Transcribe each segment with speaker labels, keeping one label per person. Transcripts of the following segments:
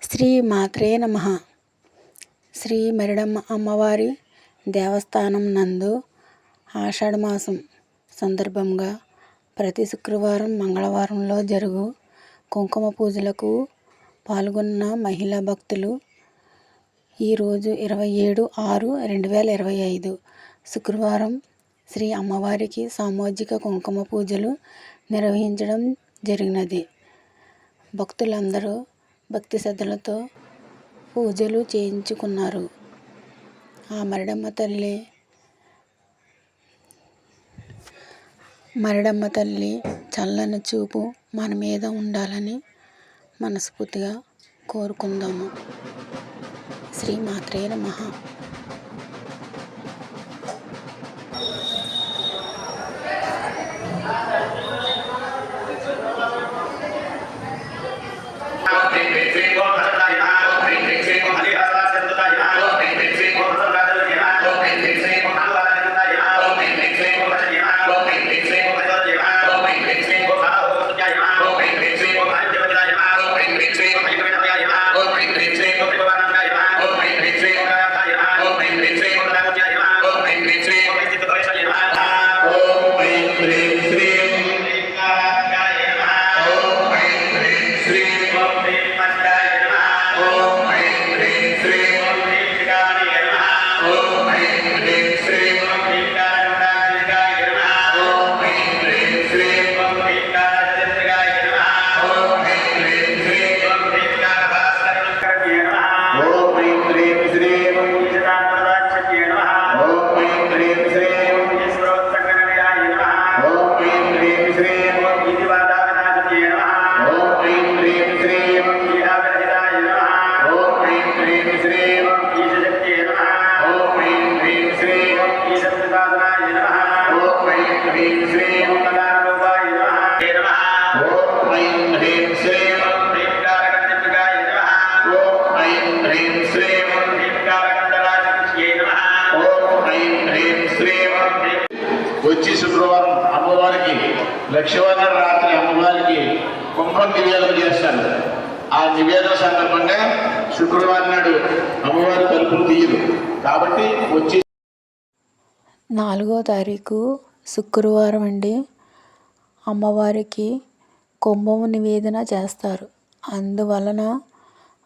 Speaker 1: శ్రీ మాత్రే నమః. శ్రీ మరిడమ్మ అమ్మవారి దేవస్థానం నందు ఆషాఢమాసం సందర్భంగా ప్రతి శుక్రవారం మంగళవారంలో జరుగు కుంకుమ పూజలకు పాల్గొన్న మహిళా భక్తులు ఈరోజు 27/6/2025 శుక్రవారం శ్రీ అమ్మవారికి సామూహిక కుంకుమ పూజలు నిర్వహించడం జరిగినది. భక్తులందరూ భక్తి శ్రద్ధలతో పూజలు చేయించుకున్నారు. ఆ మరిడమ్మ తల్లి చల్లని చూపు మన మీద ఉండాలని మనస్ఫూర్తిగా కోరుకుందాము. శ్రీ మాత్రే నమః.
Speaker 2: వచ్చి శుక్రవారం అమ్మవారికి లక్షవారం రాత్రి అమ్మవారికి కుంభం నివేదన చేస్తారు. ఆ నివేదన సందర్భంగా శుక్రవారం నాడు అమ్మవారి తలుపులు తీయరు కాబట్టి వచ్చి
Speaker 1: 4వ తారీఖు శుక్రవారం అండి అమ్మవారికి కుంభము నివేదన చేస్తారు. అందువలన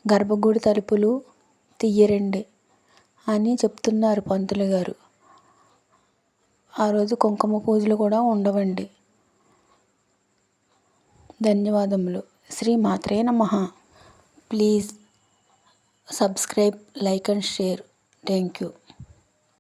Speaker 1: గర్భగుడి తలుపులు తీయరండి అని చెప్తున్నారు పంతులు గారు. ఆ రోజు కుంకుమ పూజలు కూడా ఉండవండి. ధన్యవాదములు. శ్రీ మాత్రే నమః. Please subscribe, like and share. Thank you.